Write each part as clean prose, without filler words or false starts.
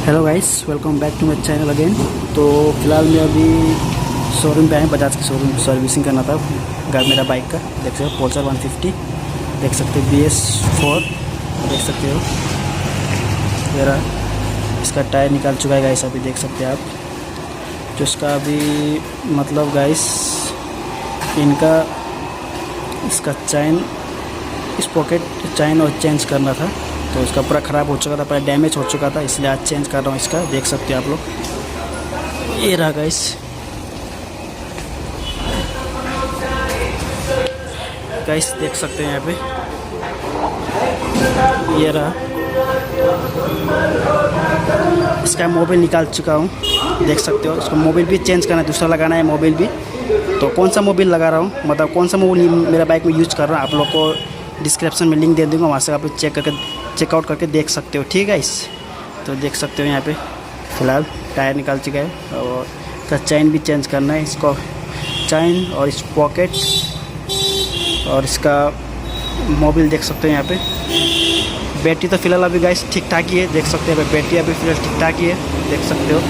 Hello guys, welcome back to my channel again. तो फिलहाल मैं अभी शोरूम पे आए, बजाज के शोरूम सर्विसिंग करना था मेरा बाइक का। देख सकते हो पल्सर 150, देख सकते हो BS4, देख सकते हो मेरा इसका टायर निकाल चुका है गाइस। अभी देख सकते हैं आप जो इसका अभी मतलब गाइस इनका इसका चैन, इस पॉकेट चैन और चेंज करना था, तो इसका पूरा ख़राब हो चुका था, पूरा डैमेज हो चुका था, इसलिए आज चेंज कर रहा हूँ इसका। देख सकते हैं आप लोग, ये रहा गाइस। गाइस देख सकते हैं यहाँ पे, ये रहा। इसका मोबिल निकाल चुका हूँ, देख सकते हो। इसका मोबिल भी चेंज करना है, दूसरा लगाना है मोबिल भी। तो कौन सा मोबिल लगा रहा हूँ, मतलब कौन सा मोबिल मेरा बाइक में यूज कर रहा हूँ, आप लोग को डिस्क्रिप्शन में लिंक दे दूँगा, वहाँ से आप लोग चेकआउट करके देख सकते हो, ठीक है इस। तो देख सकते हो यहाँ पे फ़िलहाल टायर निकाल चुका है और इसका चैन भी चेंज करना है, इसको चैन और इस पॉकेट और इसका मोबिल देख सकते हो यहाँ पे। बैटरी तो फ़िलहाल अभी गाइस ठीक ठाक ही है, देख सकते हो बैटरी अभी फ़िलहाल ठीक ठाक ही है, देख सकते हो।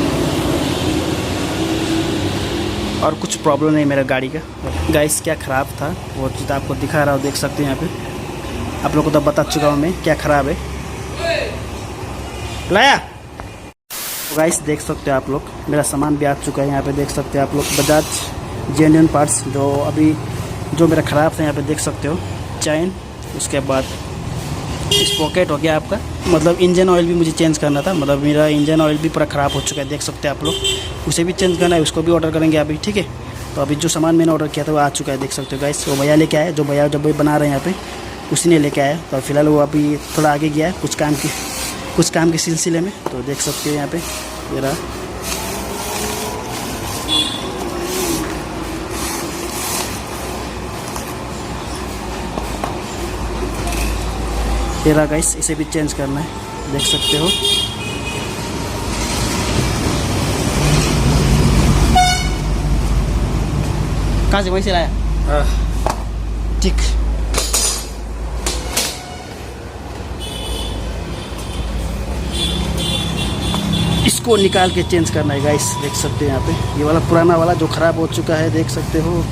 और कुछ प्रॉब्लम नहीं मेरा गाड़ी का गाइस। क्या ख़राब था वो चीज़ आपको दिखा रहा हूँ, देख सकते हैं यहाँ पे। आप लोगों को तो बता चुका हूँ मैं क्या ख़राब है, लाया। तो गाइस देख सकते हो आप लोग, मेरा सामान भी आ चुका है यहाँ पे, देख सकते हो आप लोग। बजाज जेन्युइन पार्ट्स जो मेरा ख़राब था यहाँ पे देख सकते हो। चैन, उसके बाद इस पॉकेट हो गया आपका, मतलब इंजन ऑयल भी मुझे चेंज करना था, मतलब मेरा इंजन ऑयल भी पूरा ख़राब हो चुका है, देख सकते हैं आप लोग। उसे भी चेंज करना है, उसको भी ऑर्डर करेंगे अभी, ठीक है। तो अभी जो सामान मैंने ऑर्डर किया था वो आ चुका है, देख सकते हो गाइस। वो भैया लेके आए, जो भैया जब बना रहे हैं यहाँ पे, उसी ने लेके आया। तो फिलहाल वो अभी थोड़ा आगे गया है कुछ काम के सिलसिले में। तो देख सकते हो यहाँ पे ये रहा। ये रहा गाइस, इसे भी चेंज करना है, देख सकते हो। कहाँ से, वहीं से लाया? ठीक। इसको निकाल के चेंज करना है गाइस, देख सकते हैं यहाँ पे। ये वाला पुराना वाला जो ख़राब हो चुका है, देख सकते हो।